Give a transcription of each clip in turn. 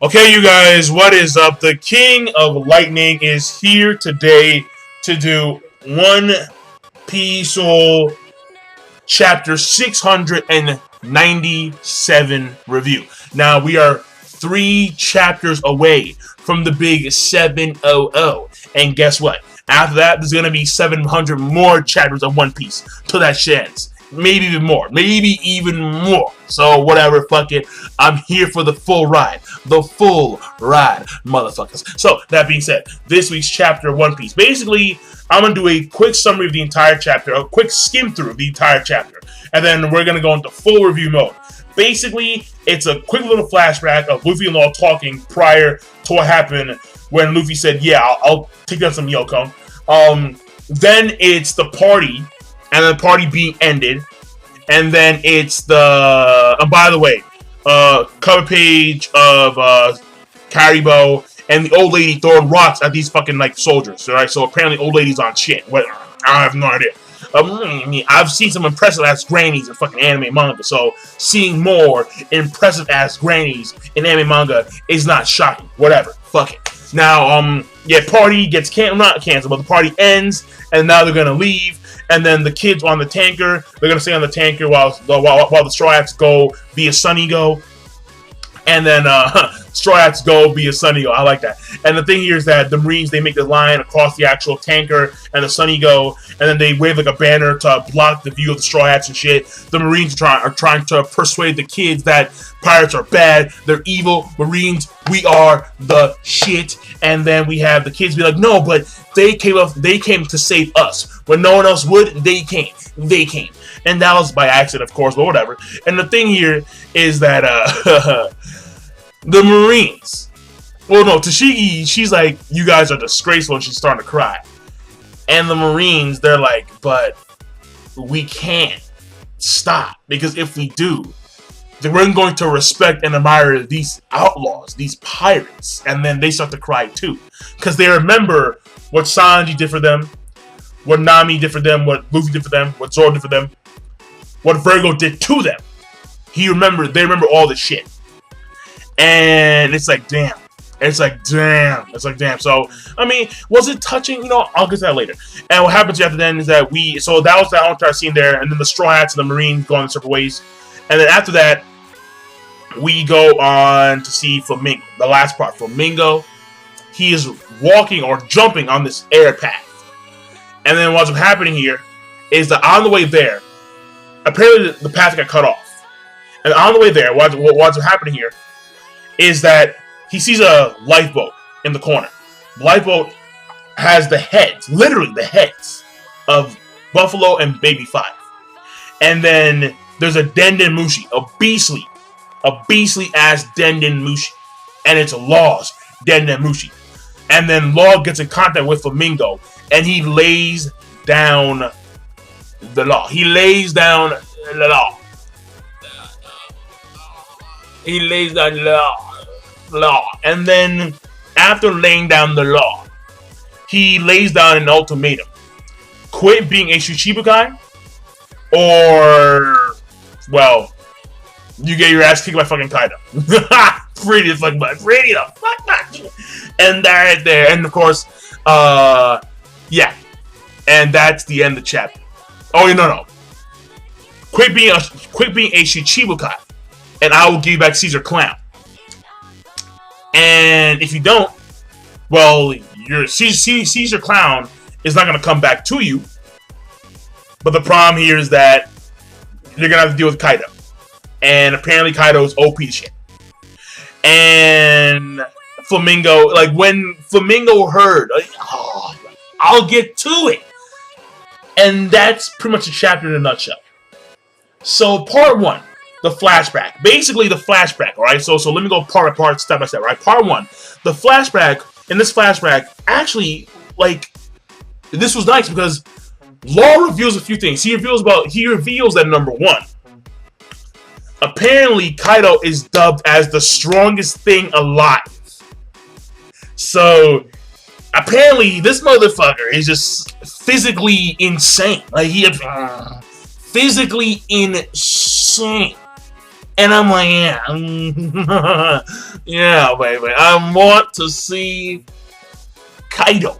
Okay, you guys, what is up? The King of Lightning is here today to do One Piece Chapter 697 review. Now, we are 3 chapters away from the big 700. And guess what? After that, there's going to be 700 more chapters of One Piece till that shit ends. Maybe even more. Maybe even more. So, whatever, fuck it. I'm here for the full ride. The full ride, motherfuckers. So, that being said, this week's chapter of One Piece. Basically, I'm going to do a quick summary of the entire chapter, a quick skim through of the entire chapter. And then we're going to go into full review mode. Basically, it's a quick little flashback of Luffy and Law talking prior to what happened when Luffy said, yeah, I'll take down some Yoko. Then it's the party, and the party being ended. And then it's the, by the way, cover page of Kaido and the old lady throwing rocks at these fucking, like, soldiers, alright? So apparently old lady's on shit. What? I have no idea. I've seen some impressive-ass grannies in fucking anime manga, so seeing more impressive-ass grannies in anime manga is not shocking. Whatever. Fuck it. Now, yeah, party gets not canceled, but the party ends, and now they're gonna leave, and then the kids on the tanker, they're gonna stay on the tanker while the Straw Hats go via Sunny Go, and then Straw Hats go via Sunny Go. I like that. And the thing here is that the Marines, they make the line across the actual tanker and the Sunny Go, and then they wave like a banner to block the view of the Straw Hats and shit. The Marines are trying to persuade the kids that pirates are bad, they're evil. Marines, we are the shit. And then we have the kids be like, no, but they came to save us. When no one else would, they came. And that was by accident, of course, but whatever. And the thing here is that the Marines, well, no, Tashigi, she's like, you guys are disgraceful, and she's starting to cry. And the Marines, they're like, but we can't stop, because if we do, then we're going to respect and admire these outlaws, these pirates. And then they start to cry too, because they remember what Sanji did for them, what Nami did for them, what Luffy did for them, what Zoro did for them, what Virgo did to them. They remember all this shit. And it's like, damn. So, I mean, was it touching? You know, I'll get to that later. And what happens after then is that so that was the entire scene there, and then the Straw Hats and the Marines going separate ways. And then after that, we go on to see Flamingo. The last part, Flamingo, he is walking or jumping on this air path. And then what's happening here is that on the way there, apparently the path got cut off. And on the way there, what's happening here is that he sees a lifeboat in the corner. The lifeboat has the heads, literally the heads, of Buffalo and Baby 5. And then there's a Denden Mushi, a beastly ass Denden Mushi. And it's Law's Denden Mushi. And then Law gets in contact with Flamingo, and he lays down the law. He lays down the law. And then after laying down the law, he lays down an ultimatum. Quit being a Shichibukai, or, well, you get your ass kicked by fucking Kaido. Pretty the fuck much. And right there. And of course, yeah. And that's the end of the chapter. Oh, no. Quit being a Shichibukai, and I will give you back Caesar Clown. And if you don't, well, your Caesar Clown is not going to come back to you. But the problem here is that you're going to have to deal with Kaido. And apparently Kaido's OP shit. And Flamingo, like when Flamingo heard, I'll get to it. And that's pretty much a chapter in a nutshell. So part 1. The flashback. Basically, the flashback, alright? So let me go part by part, step by step, right? Part 1. The flashback, in this flashback, actually, like, this was nice because Law reveals a few things. He reveals that, number 1, apparently Kaido is dubbed as the strongest thing alive. So, apparently, this motherfucker is just physically insane. Like, physically insane. And I'm like, yeah, yeah, baby. I want to see Kaido.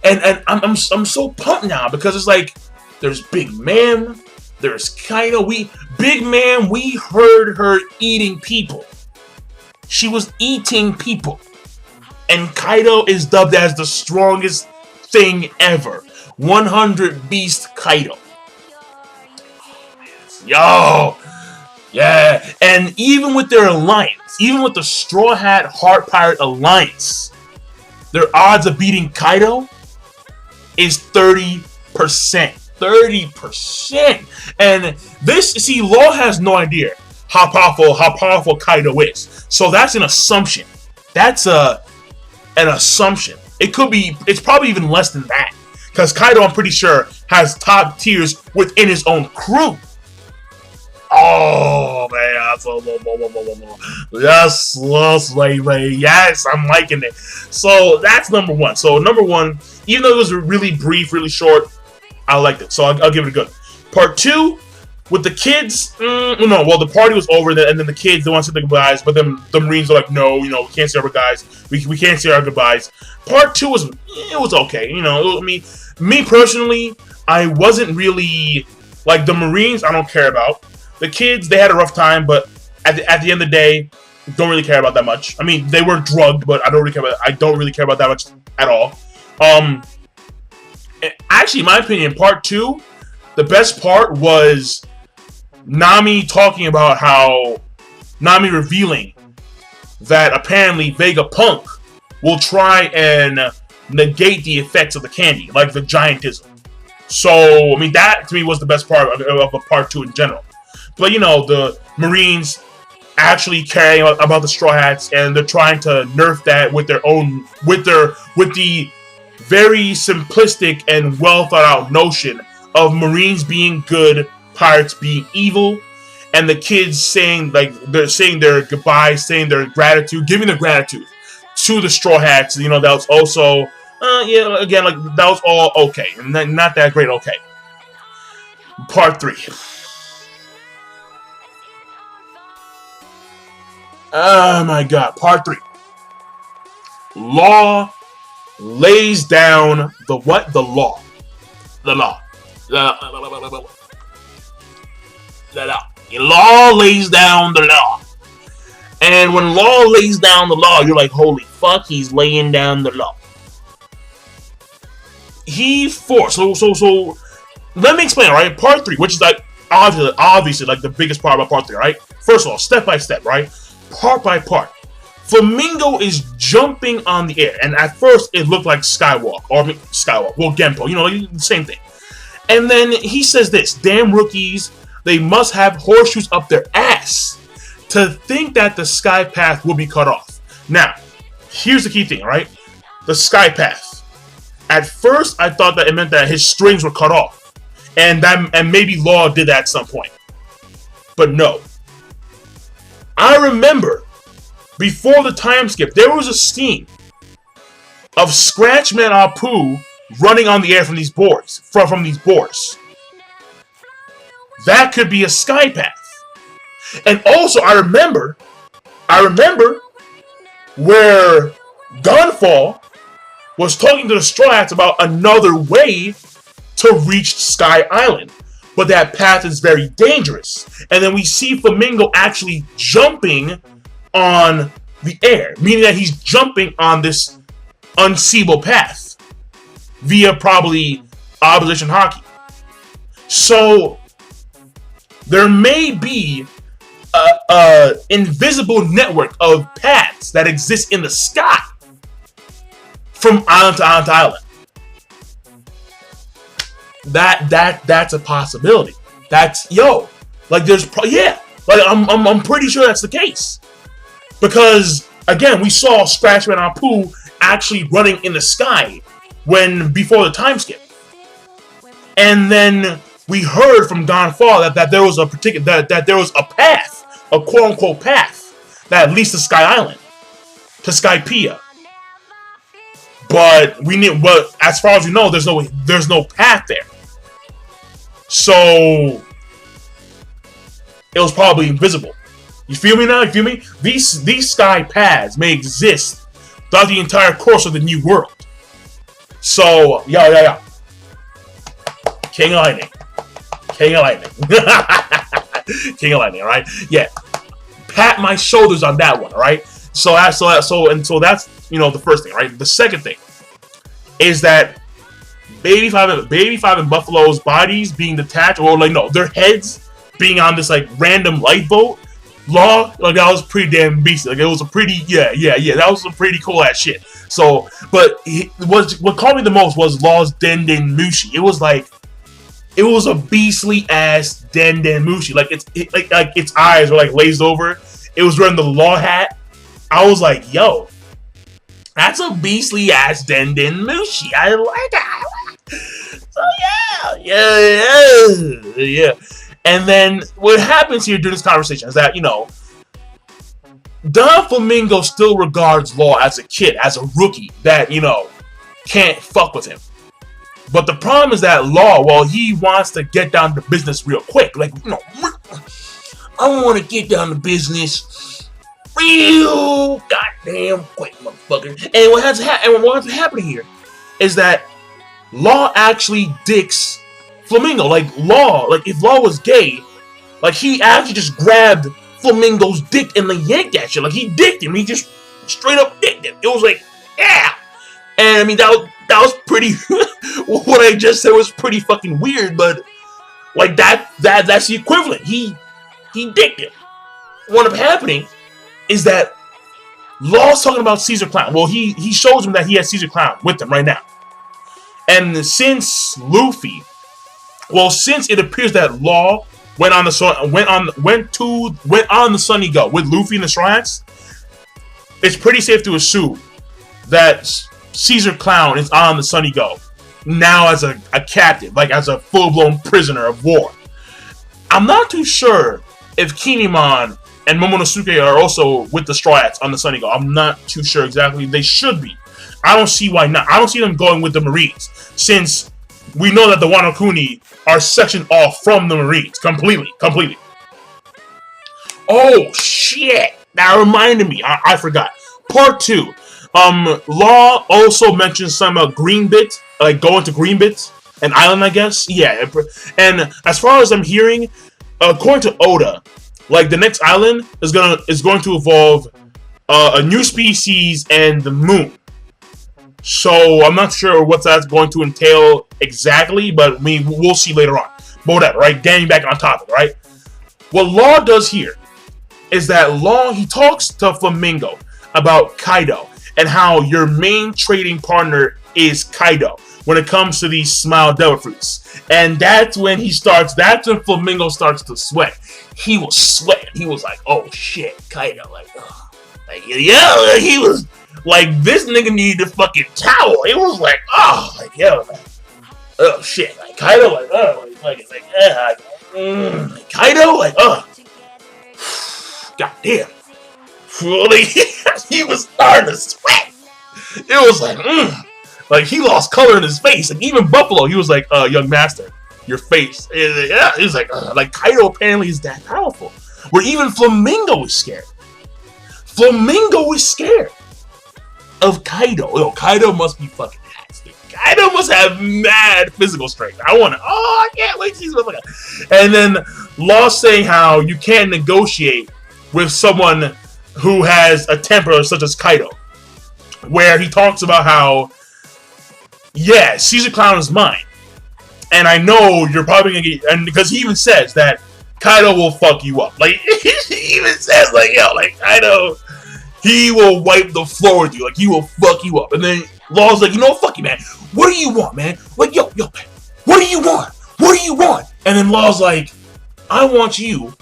And I'm so pumped now because it's like there's Big Man, there's Kaido. Big Man, we heard her eating people. She was eating people. And Kaido is dubbed as the strongest thing ever. 100 Beast Kaido. Yo! Yeah! And even with their alliance, even with the Straw Hat Heart Pirate Alliance, their odds of beating Kaido is 30%. 30%! And this, see, Law has no idea how powerful Kaido is. So that's an assumption. That's an assumption. It's probably even less than that. Because Kaido, I'm pretty sure, has top tiers within his own crew. Oh, man. Yes, yes, I'm liking it. So, that's number one. So, number one, even though it was really brief, really short, I liked it. So, I'll give it a good. Part two, with the kids, the party was over, and then the kids, they want to say their goodbyes, but then the Marines are like, no, we can't say our goodbyes. We can't say our goodbyes. Part two was okay. Me personally, I wasn't really, like, the Marines, I don't care about. The kids, they had a rough time, but at the end of the day, don't really care about that much. I mean, they were drugged, but I don't really care about that much at all. Actually, in my opinion, part two, the best part was Nami talking about how Nami revealing that apparently Vegapunk will try and negate the effects of the candy, like the giantism. So, I mean, that to me was the best part of part two in general. But, the Marines actually caring about the Straw Hats, and they're trying to nerf that with the very simplistic and well thought out notion of Marines being good, pirates being evil, and the kids saying their goodbyes, saying their gratitude, giving their gratitude to the Straw Hats. That was also that was all okay, not that great. Okay. Part three. Oh my God, part three. Law lays down the what? The law. The law. Law lays down the law. And when Law lays down the law, you're like, holy fuck, he's laying down the law. So let me explain, right? Part three, which is like obviously like the biggest part about part three, right? First of all, step by step, right? Part by part. Flamingo is jumping on the air, and at first it looked like Skywalk, well, Genpo, the same thing. And then he says this, damn rookies, they must have horseshoes up their ass to think that the sky path will be cut off. Now, here's the key thing, right? The sky path. At first, I thought that it meant that his strings were cut off, and maybe Law did that at some point. But no. I remember, before the time skip, there was a scene of Scratchman Apu running on the air from these boards. From these boards. That could be a sky path. And also, I remember where Gunfall was talking to the Straw Hats about another way to reach Sky Island. But that path is very dangerous. And then we see Flamingo actually jumping on the air, meaning that he's jumping on this unseeable path via probably opposition hockey. So there may be an invisible network of paths that exist in the sky from island to island to island. That's a possibility. I'm pretty sure that's the case. Because again, we saw Scratchman Apu actually running in the sky before the time skip. And then we heard from Don Fall that there was that there was a path, a quote unquote path, that leads to Sky Island, to Skypiea. But as far as we know, there's no path there. So it was probably invisible. You feel me now? You feel me? These sky paths may exist throughout the entire course of the new world. So, yeah. King of Lightning. King of Lightning. King of Lightning, alright? Yeah. Pat my shoulders on that one, alright? So that's, you know, the first thing, right? The second thing is that Baby Five and Buffalo's bodies being detached, or like, no, their heads being on this, like, random light boat. Law, like, that was pretty damn beastly. Like, it was a pretty, yeah, that was some pretty cool ass shit. So, but what caught me the most was Law's Denden Mushi. It was like, it was a beastly ass Denden Mushi. Like, like its eyes were like glazed over. It was wearing the Law hat. I was like, yo, that's a beastly ass Denden Mushi. I like it. So yeah. And then what happens here during this conversation is that, you know, Doflamingo still regards Law as a kid, as a rookie that, you know, can't fuck with him. But the problem is that Law, well, he wants to get down to business real quick. Like, you know, I want to get down to business real goddamn quick, motherfucker. And what has to happen here is that Law actually dicks Flamingo. Like, Law, like, if Law was gay, like, he actually just grabbed Flamingo's dick and like yanked that shit. Like, he dicked him. He just straight up dicked him. It was like, yeah. And I mean, that was pretty. What I just said was pretty fucking weird, but like that's the equivalent. He dicked him. What ended up happening is that Law's talking about Caesar Clown. Well, he shows him that he has Caesar Clown with him right now. And since it appears that Law went on the Sunny Go with Luffy and the Straw Hats, it's pretty safe to assume that Caesar Clown is on the Sunny Go now as a captive, like as a full-blown prisoner of war. I'm not too sure if Kinemon and Momonosuke are also with the Straw Hats on the Sunny Go. I'm not too sure exactly. They should be. I don't see why not. I don't see them going with the Marines, since we know that the Wano Kuni are sectioned off from the Marines completely. Oh shit! That reminded me. I forgot. Part 2. Law also mentioned some Greenbit, like going to Greenbit, an island, I guess. Yeah, and as far as I'm hearing, according to Oda, like the next island is going to evolve a new species and the moon. So I'm not sure what that's going to entail exactly, but I mean, we'll see later on. But whatever, right? Getting back on topic, right? What Law does here is that Law, he talks to Flamingo about Kaido and how your main trading partner is Kaido when it comes to these Smile Devil Fruits. And that's when Flamingo starts to sweat. He was sweating. He was like, oh shit, Kaido. Like, oh. Like, yeah, he was like, this nigga needed a fucking towel. It was like, oh, like, yo, like, oh shit. Like, Kaido, like, oh, like, Kaido, like, oh. God damn. He was starting to sweat. It was like, like he lost color in his face. And even Buffalo, he was like, young master, your face. And, yeah, he was like Kaido apparently is that powerful. Where even Flamingo was scared. Flamingo was scared of Kaido. Yo, Kaido must be fucking ass, dude. Kaido must have mad physical strength. I can't wait to see this motherfucker. And then Law saying how you can't negotiate with someone who has a temper such as Kaido, where he talks about how, yeah, Caesar Clown is mine, and I know you're probably gonna get, and because he even says that Kaido will fuck you up. Like, he even says, like, yo, like, Kaido, he will wipe the floor with you, like, he will fuck you up. And then Law's like, you know what, fuck you, man. What do you want, man? Like, yo, man, what do you want? What do you want? And then Law's like, I want you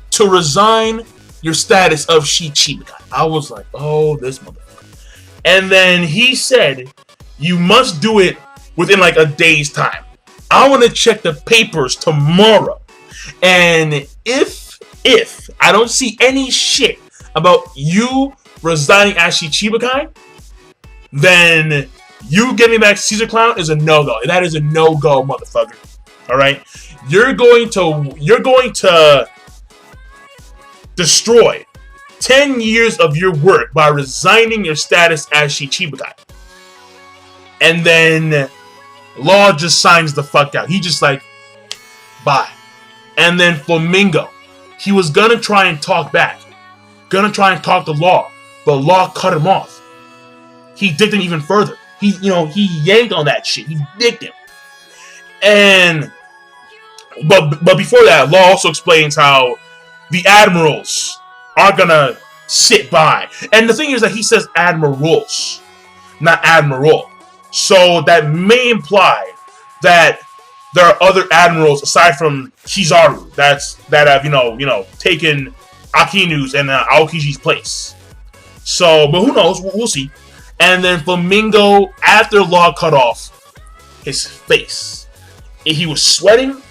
to resign your status of Shichibukai. I was like, oh, this motherfucker. And then he said, you must do it within like a day's time. I want to check the papers tomorrow. And if I don't see any shit about you resigning as Shichibukai, then you getting back Caesar Clown is a no-go. That is a no-go, motherfucker. Alright? You're going to destroy 10 years of your work by resigning your status as Shichibukai. And then Law just signs the fuck out. He just like, bye. And then Flamingo, he was gonna try and talk back. Gonna try and talk to Law, but Law cut him off. He dicked him even further. He yanked on that shit. He dicked him. And but before that, Law also explains how the admirals are gonna sit by. And the thing is that he says admirals, not admiral. So that may imply that there are other admirals aside from Kizaru that have taken Akinu's and Aokiji's place. So, but who knows? We'll see. And then Flamingo, after Law cut off his face, he was sweating,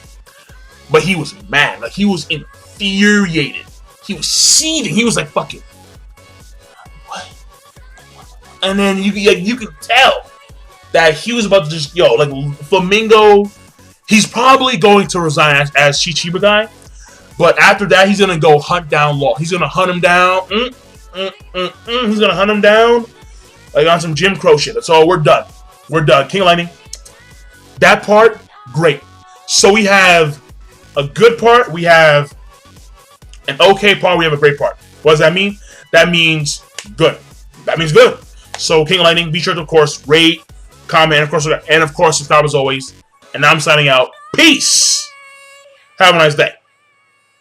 but he was mad. Like, he was infuriated. He was seething. He was like, fucking, what? And then you could tell that he was about to just, Flamingo, he's probably going to resign as Shichibukai, but after that, he's going to go hunt down Law. He's going to hunt him down. He's going to hunt him down like on some Jim Crow shit. So we're done. We're done. King of Lightning. That part, great. So we have a good part. We have an okay part. We have a great part. What does that mean? That means good. That means good. So King of Lightning, be sure to, of course, rate, comment, and of course, subscribe as always. And now I'm signing out. Peace. Have a nice day.